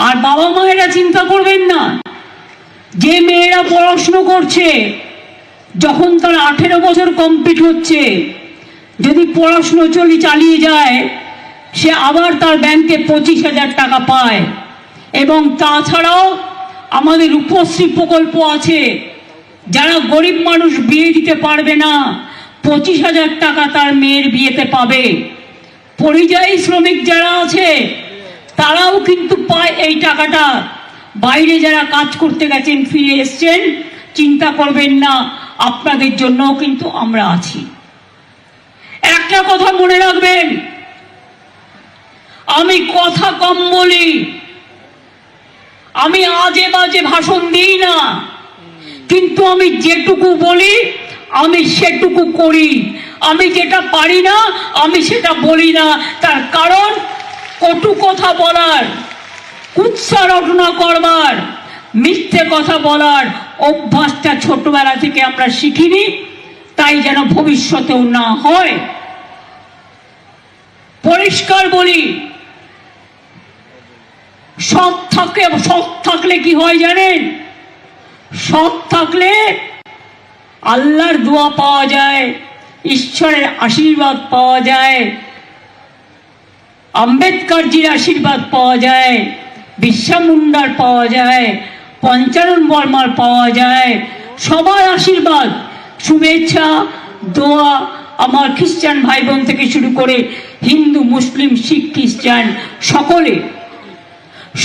আর বাবা মায়েরা চিন্তা করবেন না, যে মেয়েরা পড়াশুনো করছে, যখন তার 18 বছর কমপ্লিট হচ্ছে, যদি পড়াশুনো চালিয়ে যায়, সে আবার তার ব্যাংকে 25,000 টাকা পায়। এবং তাছাড়াও আমাদের রূপশ্রী প্রকল্প আছে, যারা গরিব মানুষ বিয়ে দিতে পারবে না, 25,000 টাকা তার মেয়ের বিয়েতে পাবে। পরিযায়ী শ্রমিক যারা আছে তারাও কিন্তু পায় এই টাকাটা। বাইরে যারা কাজ করতে গেছেন, ফিরে এসছেন, চিন্তা করবেন না, আপনাদের জন্যও কিন্তু আমরা আছি। একটা কথা মনে রাখবেন, আমি কথা কম বলি, আমি আজে বাজে ভাষণ দিই না, কিন্তু আমি যেটুকু বলি আমি সেটুকু করি। আমি যেটা পারি না আমি সেটা বলি না। তার কারণ কটু কথা বলার, কুৎসা রটনা করবার, মিথ্যে কথা বলার অভ্যাসটা ছোটবেলা থেকে আমরা শিখিনি, তাই যেন ভবিষ্যতেও না হয়। পরিষ্কার বলি, সৎ থাকলে কি হয় জানেন? সৎ থাকলে আল্লাহর দোয়া পাওয়া যায়, ঈশ্বরের আশীর্বাদ পাওয়া যায়, আম্বেদকরজির আশীর্বাদ পাওয়া যায়, বিরসা মুন্ডার পাওয়া যায়, পঞ্চানন বর্মার পাওয়া যায়, সবার আশীর্বাদ, শুভেচ্ছা, দোয়া, আমার খ্রিস্টান ভাই বোন থেকে শুরু করে হিন্দু, মুসলিম, শিখ, খ্রিস্টান সকলে।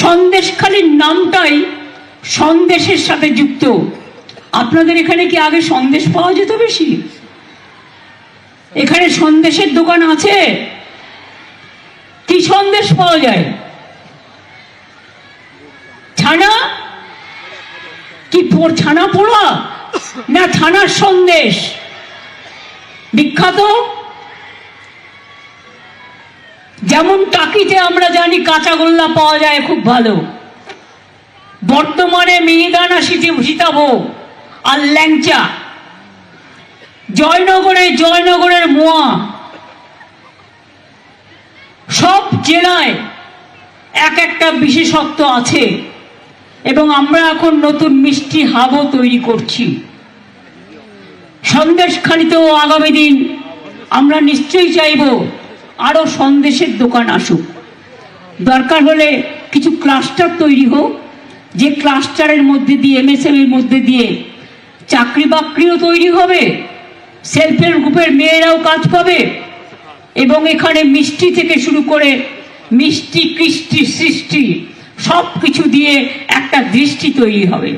সন্দেশখালির নামটাই সন্দেশের সাথে যুক্ত। আপনাদের এখানে কি আগে সন্দেশ পাওয়া যেত বেশি? এখানে সন্দেশের দোকান আছে? কি সন্দেশ পাওয়া যায়? ছানা? কি ছানা পোড়া না ছানার সন্দেশ বিখ্যাত? যেমন টাকিতে আমরা জানি কাঁচাগোল্লা পাওয়া যায় খুব ভালো, বর্তমানে মিহিদানা, সীতাভোগ আর ল্যাংচা, জয়নগরের মোয়া, সব জেলায় এক একটা বিশেষত্ব আছে। এবং আমরা এখন নতুন মিষ্টি হাবও তৈরি করছি। সন্দেশখালিতেও আগামী দিন আমরা নিশ্চয়ই চাইব আরো সন্দেশের দোকান আসুক। দরকার হলে কিছু ক্লাস্টার তৈরি হোক, যে ক্লাস্টারের মধ্যে দিয়ে, MSME এর মধ্যে দিয়ে চাকরি বাকরিও তৈরি হবে, সেলফ হেল্প গ্রুপের মেয়েরাও কাজ পাবে, এবং এখানে মিষ্টি থেকে শুরু করে মিষ্টি, কৃষ্টি, সৃষ্টি সব কিছু দিয়ে একটা দৃষ্টি তৈরি হবে।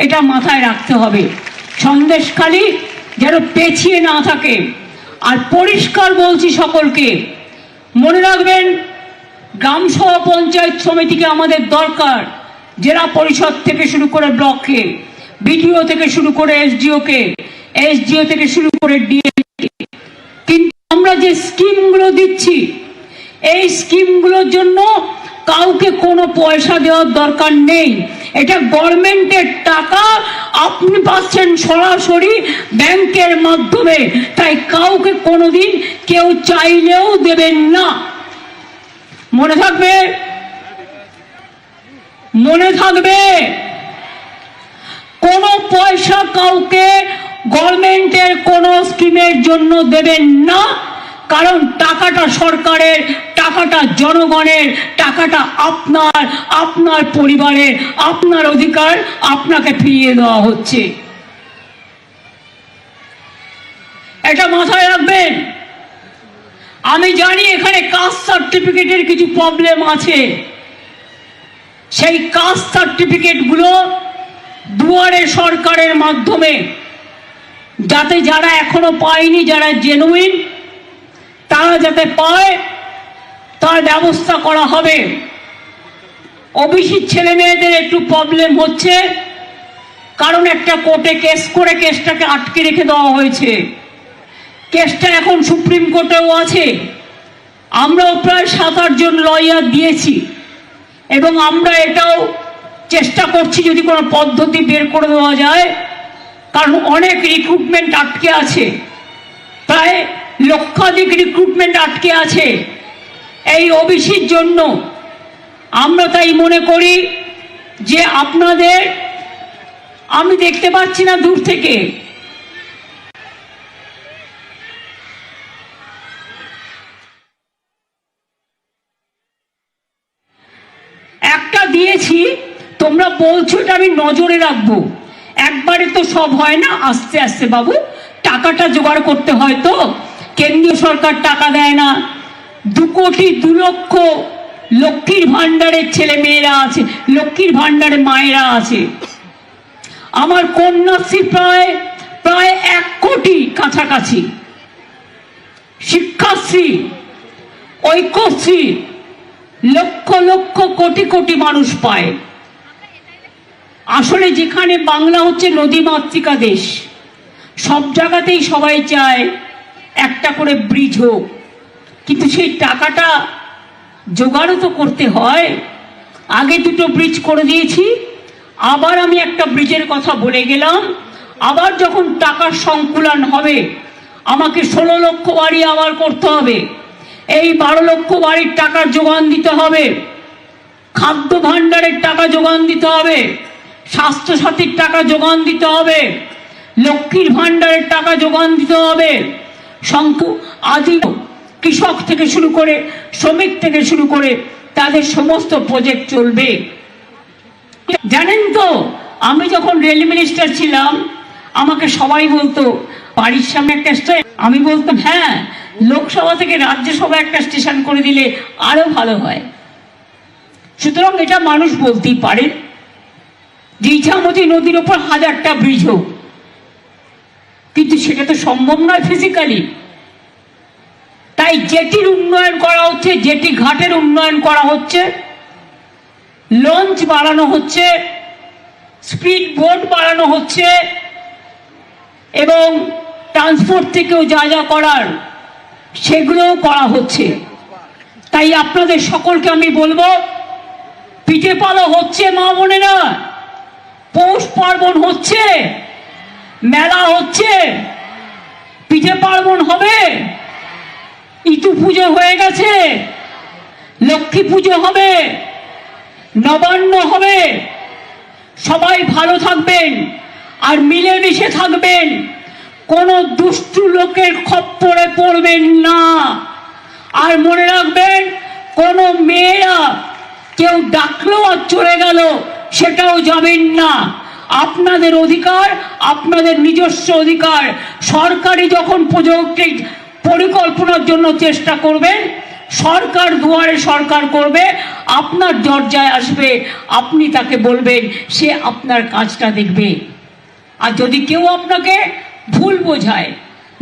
এটা মাথায় রাখতে হবে। সন্দেশখালি যেন পেছিয়ে না থাকে। আর পরিষ্কার বলছি সকলকে, মনে রাখবেন, গ্রাম সভা, পঞ্চায়েত সমিতিকে আমাদের দরকার। জেলা পরিষদ থেকে শুরু করে ব্লককে, BDO থেকে শুরু করে SDO থেকে শুরু করে DA। কিন্তু আমরা যে স্কিমগুলো দিচ্ছি, এই স্কিমগুলোর জন্য কাউকে কোনো পয়সা দেওয়ার দরকার নেই। এটা গভর্নমেন্টের টাকা, আপনি পাচ্ছেন সরাসরি ব্যাংকের মাধ্যমে, তাই কাউকে কোনোদিন কেউ চাইলেও দেবেন না। মনে থাকবে, মনে থাকবে, কোনো পয়সা কাউকে গভর্নমেন্টের কোন স্কিমের জন্য দেবেন না। কারণ টাকাটা সরকারের, টাকাটা জনগণের, টাকাটা আপনার পরিবারের, আপনার অধিকার আপনাকে ফিরিয়ে দেওয়া হচ্ছে। এটা মাথায় রাখবেন। আমি জানি এখানে কাস্ট সার্টিফিকেটের কিছু প্রবলেম আছে। সেই কাস্ট সার্টিফিকেট গুলো দুয়ারে সরকারের মাধ্যমে, যাতে যারা এখনো পায়নি, যারা জেনুইন, তারা যাতে পায় তার ব্যবস্থা করা হবে। ওবিসি ছেলে মেয়েদের একটু প্রবলেম হচ্ছে, কারণ একটা কোর্টে কেস করে কেসটাকে আটকে রেখে দেওয়া হয়েছে। কেসটা এখন সুপ্রিম কোর্টেও আছে। আমরাও প্রায় 7-8 জন লয়ার দিয়েছি, এবং আমরা এটাও চেষ্টা করছি যদি কোনো পদ্ধতি বের করে দেওয়া যায়। কারণ অনেক রিক্রুটমেন্ট আটকে আছে, প্রায় লক্ষাধিক রিক্রুটমেন্ট আটকে আছে এই ওবিসির জন্য। আমরা তাই মনে করি যে আপনাদের, আমি দেখতে পাচ্ছি না দূর থেকে, একটা দিয়েছি, তোমরা বলছো এটা আমি নজরে রাখবো। একবারে তো সব হয় না, আস্তে আস্তে বাবু, টাকাটা জোগাড় করতে হয়। তো কেন্দ্রীয় সরকার টাকা দেয় না, 2 কোটি 2 লক্ষ লক্ষ্মীর ভান্ডারের ছেলে মেয়েরা আছে, লক্ষ্মীর ভান্ডারে মায়েরা আছে। আমার কন্যাশ্রী প্রায় 1 কোটি কাছাকাছি, শিক্ষাশ্রী, ঐক্যশ্রী, লক্ষ লক্ষ কোটি কোটি মানুষ পায়। আসলে যেখানে বাংলা হচ্ছে নদীমাতৃকা দেশ, সব জায়গাতেই সবাই চায় একটা করে ব্রিজ হোক, কিন্তু সেই টাকাটা জোগাড়ও তো করতে হয়। আগে 2টো ব্রিজ করে দিয়েছি, আবার আমি একটা ব্রিজের কথা বলে গেলাম। আবার যখন টাকার সংকুলন হবে, আমাকে 16 লক্ষ বাড়ি আবার করতে হবে, এই 12 লক্ষ বাড়ির টাকার যোগান দিতে হবে, খাদ্য ভাণ্ডারের টাকা যোগান দিতে হবে, স্বাস্থ্যসাথীর টাকা যোগান দিতে হবে, লক্ষ্মীর ভাণ্ডারের টাকা যোগান দিতে হবে, আদি কৃষক থেকে শুরু করে শ্রমিক থেকে শুরু করে তাদের সমস্ত প্রজেক্ট চলবে। জানেন তো, আমি যখন রেল মিনিস্টার ছিলাম, আমাকে সবাই বলতো বাড়ির সামনে একটা স্টেশন, আমি বলতাম হ্যাঁ, লোকসভা থেকে রাজ্যসভা একটা স্টেশন করে দিলে আরো ভালো হয়। সুতরাং এটা মানুষ বলতেই পারে যে ইছামতি নদীর উপর 1000টা ব্রিজ হোক, কিন্তু সেটা তো সম্ভব নয় ফিজিক্যালি। তাই জেটির উন্নয়ন করা হচ্ছে, জেটি ঘাটের উন্নয়ন করা হচ্ছে, লঞ্চ বাড়ানো হচ্ছে, স্পিড বোট বাড়ানো হচ্ছে, এবং ট্রান্সপোর্ট থেকেও যা যা করার সেগুলোও করা হচ্ছে। তাই আপনাদের সকলকে আমি বলবো, পিঠে পালো হচ্ছে মা বোনেরা, পৌষ পার্বণ হচ্ছে, মেলা হচ্ছে, পিঠে পার্বণ হবে, ইতু পুজো হয়ে গেছে, লক্ষ্মী পুজো হবে, নবান্ন হবে। সবাই ভালো থাকবেন আর মিলেমিশে থাকবেন, কোনো দুষ্টু লোকের খপ্পরে পড়বেন না। আর মনে রাখবেন, কোনো মেয়েরা কেউ ডাকলো আর চলে গেল সেটাও যাবেন না। আপনাদের অধিকার, আপনাদের নিজস্ব অধিকার। সরকারি যখন প্রজেক্ট পরিকল্পনার জন্য চেষ্টা করবেন, সরকার দুয়ারে সরকার করবে, আপনার দরজায় আসবে, আপনি তাকে বলবেন, সে আপনার কাজটা দেখবে। আর যদি কেউ আপনাকে ভুল বোঝায়,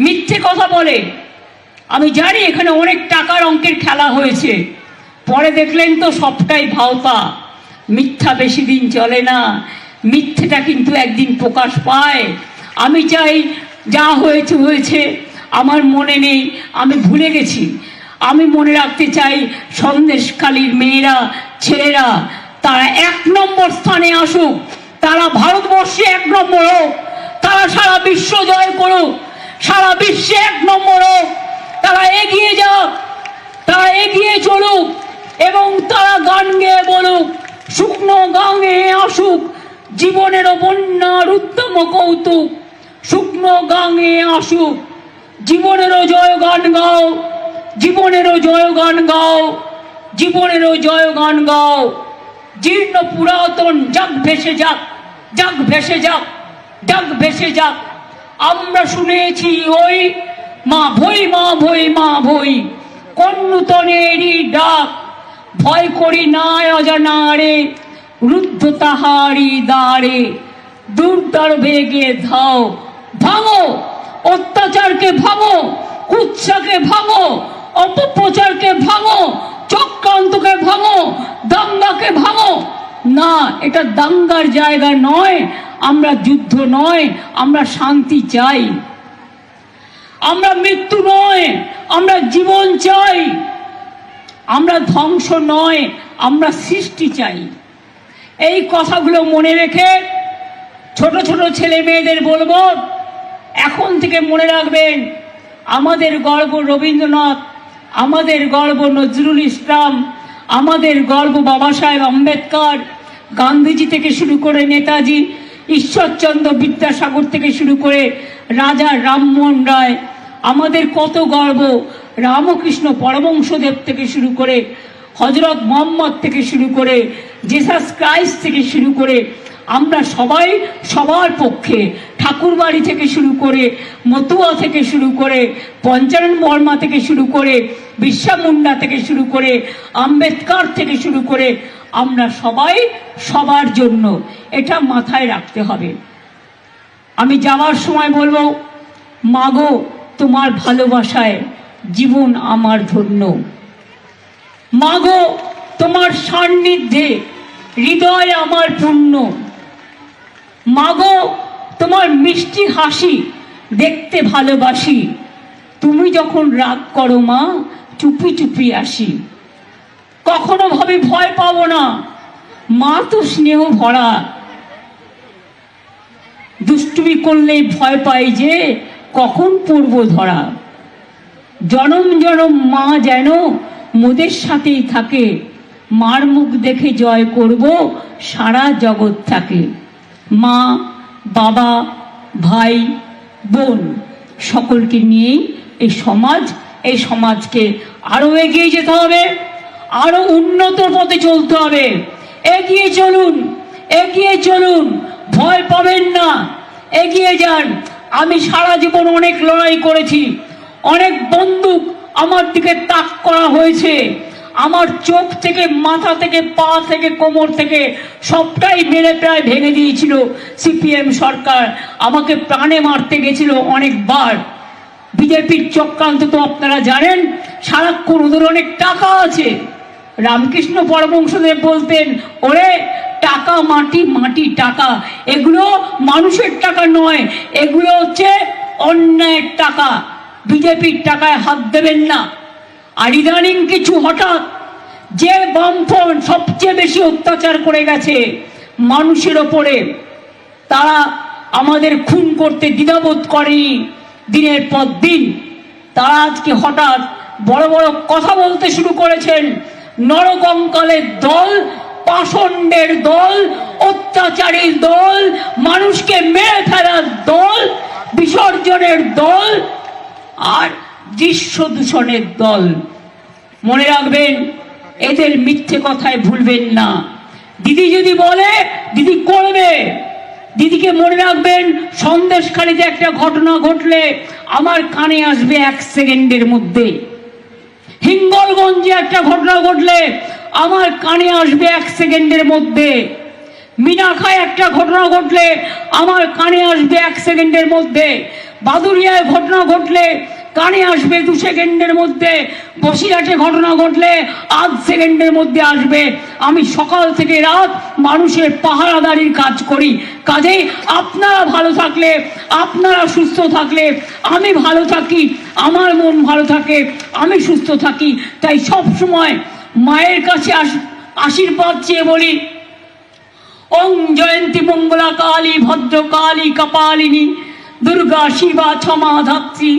মিথ্যে কথা বলে, আমি জানি এখানে অনেক টাকার অঙ্কের খেলা হয়েছে, পরে দেখলেন তো সবটাই ভাওতা। মিথ্যা বেশি দিন চলে না, মিথ্যেটা কিন্তু একদিন প্রকাশ পায়। আমি চাই যা হয়েছে হয়েছে, আমার মনে নেই, আমি ভুলে গেছি। আমি মনে রাখতে চাই সন্দেশখালীর মেয়েরা, ছেলেরা, তারা 1 নম্বর স্থানে আসুক, তারা ভারতবর্ষে 1 নম্বর হোক, তারা সারা বিশ্ব জয় করুক, সারা বিশ্বে 1 নম্বর হোক, তারা এগিয়ে যাক, তারা এগিয়ে চলুক, এবং তারা গান গেয়ে বলুক, শুকনো গাঙে আসুক জীবনেরও বন্যার উত্তম কৌতুক, শুকনো গাঙে আসুক জীবনেরও জয় গান গাও, জীবনেরও জয় গান গাও, জীবনেরও জয় গান গাও। জীর্ণ পুরাতন যাক ভেসে যাক, যাক ভেসে যাক, যাক ভেসে যাক। আমরা শুনেছি ওই মা ভই, মা ভই, মা ভই, কোন নূতনেরই ডাক, ভয় করি না অজানারে, রুদ্ধ তাহারি দ্বারে, দুর্দার বেগে ধাও, ভাঙো অত্যাচারকে, ভাঙো কুৎসাকে, ভাঙো অপপ্রচারকে, ভাঙো চক্রান্তকে, ভাঙো দাঙ্গাকে, ভাঙো। না, এটা দাঙ্গার জায়গা নয়, আমরা যুদ্ধ নয়, আমরা শান্তি চাই। আমরা মৃত্যু নয়, আমরা জীবন চাই। আমরা ধ্বংস নয়, আমরা সৃষ্টি চাই। এই কথাগুলো মনে রেখে ছোট ছোট ছেলে মেয়েদের বলবো, এখন থেকে মনে রাখবেন, আমাদের গর্ব রবীন্দ্রনাথ, আমাদের গর্ব নজরুল ইসলাম, আমাদের গর্ব বাবা সাহেব আম্বেদকর, গান্ধীজি থেকে শুরু করে নেতাজি, ঈশ্বরচন্দ্র বিদ্যাসাগর থেকে শুরু করে রাজা রামমোহন রায়, আমাদের কত গর্ব রামকৃষ্ণ পরমহংসদেব থেকে শুরু করে হজরত মোহাম্মদ থেকে শুরু করে জেসাস ক্রাইস্ট থেকে শুরু করে আমরা সবাই সবার পক্ষে, ঠাকুরবাড়ি থেকে শুরু করে মতুয়া থেকে শুরু করে পঞ্চানন বর্মা থেকে শুরু করে বিরসা মুন্ডা থেকে শুরু করে আম্বেদকর থেকে শুরু করে আমরা সবাই সবার জন্য, এটা মাথায় রাখতে হবে। আমি যাওয়ার সময় বলবো, মাগো তোমার ভালোবাসায় জীবন আমার ধন্য, মাগো তোমার সান্নিধ্যে হৃদয় আমার পূর্ণ, মাগো তোমার মিষ্টি হাসি দেখতে ভালোবাসি, তুমি যখন রাগ করো মা চুপি চুপি আসি, কখনো ভাবে ভয় পাবো না, মা তো স্নেহ ভরা, দুষ্টুমি করলেই ভয় পাই যে কখন পড়ব ধরা, জনম জনম মা যেন মোদের সাথেই থাকে, মার মুখ দেখে জয় করব সারা জগৎ থাকে। মা, বাবা, ভাই, বোন সকলকে নিয়েই এই সমাজকে আরো এগিয়ে যেতে হবে, আরো উন্নত পথে চলতে হবে। এগিয়ে চলুন, এগিয়ে চলুন, ভয় পাবেন না, এগিয়ে যান। আমি সারা জীবন অনেক লড়াই করেছি, অনেক বন্দুক আমার দিকে তাক করা হয়েছে, আমার চোখ থেকে, মাথা থেকে, পা থেকে, কোমর থেকে সবটাই মেরে প্রায় ভেঙে দিয়েছিল সিপিএম সরকার, আমাকে প্রাণে মারতে গেছিল অনেকবার। বিজেপির চক্রান্ত তো আপনারা জানেন, সারাক্ষণ ওদের অনেক টাকা আছে। রামকৃষ্ণ পরমহংসদেব বলতেন, ওরে টাকা মাটি, মাটি টাকা, এগুলো মানুষের টাকা নয়, এগুলো হচ্ছে অন্যায়ের টাকা, বিজেপির টাকায় হাত দেবেন না। আর ইদানিং কিছু হঠাৎ যে বামফ্রন্ট সবচেয়ে বেশি অত্যাচার করে গেছে মানুষের ওপরে, তারা আমাদের খুন করতে দ্বিধাবোধ করেনি দিনের পর দিন। তারা আজকে হঠাৎ বড় বড় কথা বলতে শুরু করেছেন, নরকঙ্কালের দল, পাষণ্ডের দল, অত্যাচারীর দল, মানুষকে মেরে ফেলার দল, বিসর্জনের দল আর দৃশ্য দূষণের দল। মনে রাখবেন, এদের মিথ্যে কথায় ভুলবেন না। দিদি যদি বলে দিদি করবে। দিদিকে মনে রাখবেন, সন্দেশখালীতে একটা ঘটনা ঘটলে আমার কানে আসবে 1 সেকেন্ডের মধ্যে, হিঙ্গলগঞ্জে একটা ঘটনা ঘটলে আমার কানে আসবে 1 সেকেন্ডের মধ্যে, মিনাখায় একটা ঘটনা ঘটলে আমার কানে আসবে 1 সেকেন্ডের মধ্যে, বাদুরিয়ায় ঘটনা ঘটলে কানে আসবে 2 সেকেন্ডের মধ্যে, বসিরহাটে ঘটনা ঘটলে 8 সেকেন্ডের মধ্যে আসবে। আমি সকাল থেকে রাত মানুষের পাহারাদারির কাজ করি, কাজেই আপনারা ভালো থাকলে, আপনারা সুস্থ থাকলে আমি ভালো থাকি, আমার মন ভালো থাকে, আমি সুস্থ থাকি। তাই সব সময় মায়ের কাছে আশীর্বাদ চেয়ে বলি, ওং জয়ন্তী মঙ্গলা কালী ভদ্রকালী কপালিনী দুর্গা শিবা ক্ষমা ধাত্রী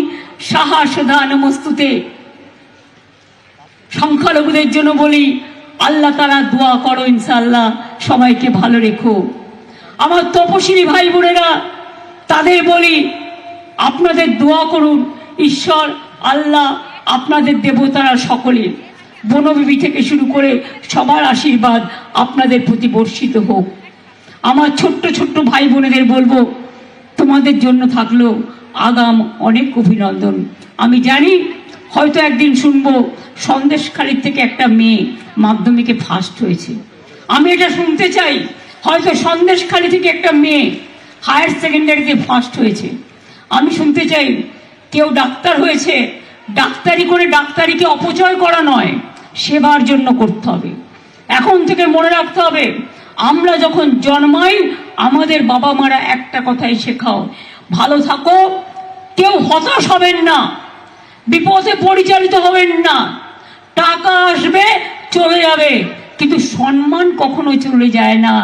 সাহা সুধা নমস্তুতে। সংখ্যালঘুদের জন্য বলি, আল্লাহ তাআলা দোয়া করো, ইনশাআল্লাহ সবাইকে ভালো রেখো। আমার তপশিলি ভাই বোনেরা, তাদের বলি, আপনাদের দোয়া করুন, ঈশ্বর আল্লাহ আপনাদের দেবতারা সকলে, বনবিবি থেকে শুরু করে সবার আশীর্বাদ আপনাদের প্রতি বর্ষিত হোক। আমার ছোট্ট ছোট্ট ভাই বোনেদের বলবো, তোমাদের জন্য থাকলো আগাম অনেক অভিনন্দন। আমি জানি হয়তো একদিন শুনবো সন্দেশখালীর থেকে একটা মেয়ে মাধ্যমিকে ফার্স্ট হয়েছে, আমি এটা শুনতে চাই। হয়তো সন্দেশখালী থেকে একটা মেয়ে হায়ার সেকেন্ডারিতে ফার্স্ট হয়েছে, আমি শুনতে চাই। কেউ ডাক্তার হয়েছে, ডাক্তারি করে ডাক্তারিকে অপচয় করা নয়, সেবার জন্য করতে হবে। এখন থেকে মনে রাখতে হবে, আমরা যখন জন্মাই আমাদের বাবা মারা একটা কথাই শেখাও, ভালো থাকো, কেউ হতাশ হবেন না, বিপদে পরিচালিত হবেন না। টাকা আসবে চলে যাবে, কিন্তু সম্মান কখনো চলে যায় না।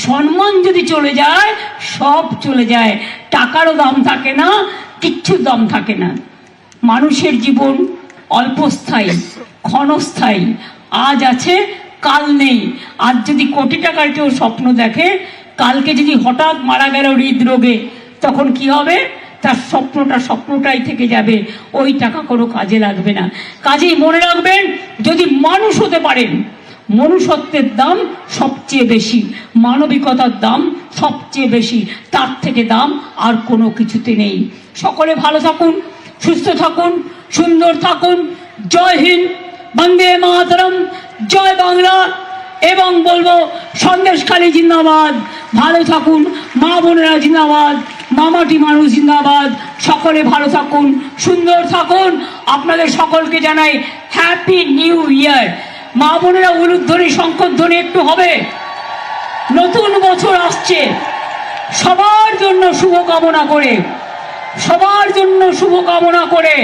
সম্মান যদি চলে যায় সব চলে যায়, টাকারও দাম থাকে না, কিচ্ছুর দাম থাকে না। মানুষের জীবন অল্পস্থায়ী, ক্ষণস্থায়ী, আজ আছে কাল নেই। আজ যদি কোটি টাকার কেউ স্বপ্ন দেখে, কালকে যদি হঠাৎ মারা গেল হৃদরোগে, তখন কি হবে? তার স্বপ্নটাই থেকে যাবে, ওই টাকা কোনো কাজে লাগবে না। কাজেই মনে রাখবেন, যদি মানুষ হতে পারেন, মনুষ্যত্বের দাম সবচেয়ে বেশি, মানবিকতার দাম সবচেয়ে বেশি, তার থেকে দাম আর কোনো কিছুতে নেই। সকলে ভালো থাকুন, সুস্থ থাকুন, সুন্দর থাকুন। জয় হিন্দ, বন্দে মাতরম, জয় বাংলা। এবং বলবো সন্দেশখালী জিন্দাবাদ। ভালো থাকুন, মা বোনেরা জিন্দাবাদ, মামাটি মানুষ জিন্দাবাদ। সকলে ভালো থাকুন, সুন্দর থাকুন। আপনাদের সকলকে জানাই হ্যাপি নিউ ইয়ার। মা বোনেরা উলুধ্বনি শঙ্করধ্বনি একটু হবে। নতুন বছর আসছে, সবার জন্য শুভকামনা করে, সবার জন্য শুভকামনা করে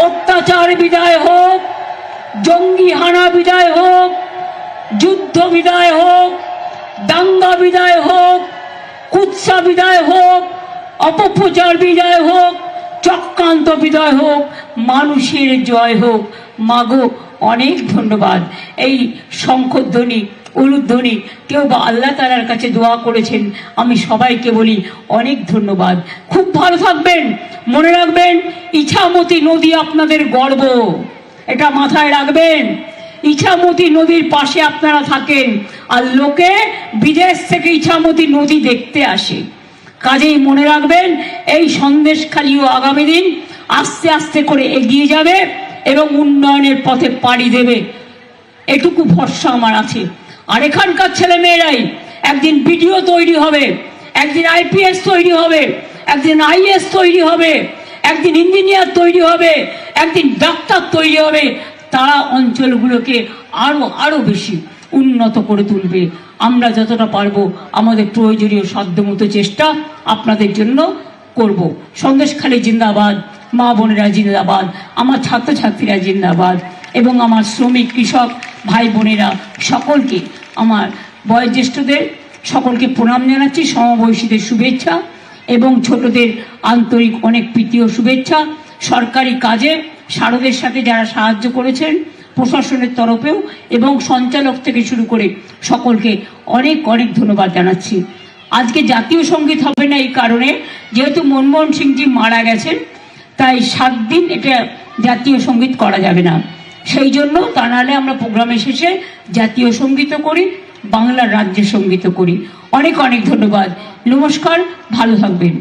অত্যাচার বিদায় হোক, জঙ্গি হানা বিদায় হোক, যুদ্ধ বিদায় হোক, দাঙ্গা বিদায় হোক, কুৎসা বিদায় হোক, অপপ্রচার বিদায় হোক, চক্রান্ত বিদায় হোক, মানুষের জয় হোক। মাগো অনেক ধন্যবাদ। এই শঙ্খধ্বনি, উলুধ্বনি, কেউ বা আল্লাহ তাআলার কাছে দোয়া করেছেন, আমি সবাইকে বলি অনেক ধন্যবাদ। খুব ভালো থাকবেন। মনে রাখবেন, ইছামতি নদী আপনাদের গর্ব, এটা মাথায় রাখবেন। ইছামতি নদীর পাশে আপনারা থাকেন, আর লোকে বিদেশ থেকে ইছামতি নদী দেখতে আসে। কাজেই মনে রাখবেন, এই সন্দেশখালীও আগামী দিন আস্তে আস্তে করে এগিয়ে যাবে এবং উন্নয়নের পথে পাড়ি দেবে, এটুকু ভরসা আমার আছে। আর এখানকার ছেলে মেয়েরাই একদিন বিডিও তৈরি হবে, একদিন আইপিএস তৈরি হবে, একদিন আইএস তৈরি হবে, একদিন ইঞ্জিনিয়ার তৈরি হবে, একদিন ডাক্তার তৈরি হবে। তারা অঞ্চলগুলোকে আরো বেশি উন্নত করে তুলবে। আমরা যতটা পারবো আমাদের প্রয়োজনীয় সাধ্যমতো চেষ্টা আপনাদের জন্য করব। সন্দেশখালী জিন্দাবাদ, মা বোনেরা জিন্দাবাদ, আমার ছাত্রছাত্রীরা জিন্দাবাদ, এবং আমার শ্রমিক কৃষক ভাই বোনেরা সকলকে, আমার বয়োজ্যেষ্ঠদের সকলকে প্রণাম জানাচ্ছি, সমবয়সীদের শুভেচ্ছা এবং ছোটদের আন্তরিক অনেক প্রীতি ও শুভেচ্ছা। সরকারি কাজে শারদের সাথে যারা সাহায্য করেছেন, প্রশাসনের তরফেও এবং সঞ্চালক থেকে শুরু করে সকলকে অনেক অনেক ধন্যবাদ জানাচ্ছি। আজকে জাতীয় সঙ্গীত হবে না এই কারণে, যেহেতু মনমোহন সিংজি মারা গেছেন, তাই 7 দিন এটা জাতীয় সঙ্গীত করা যাবে না। সেই জন্য, তা নাহলে আমরা প্রোগ্রামে শেষে জাতীয় সঙ্গীতও করি, বাংলার রাজ্য সঙ্গীতও করি। অনেক অনেক ধন্যবাদ, নমস্কার, ভালো থাকবেন।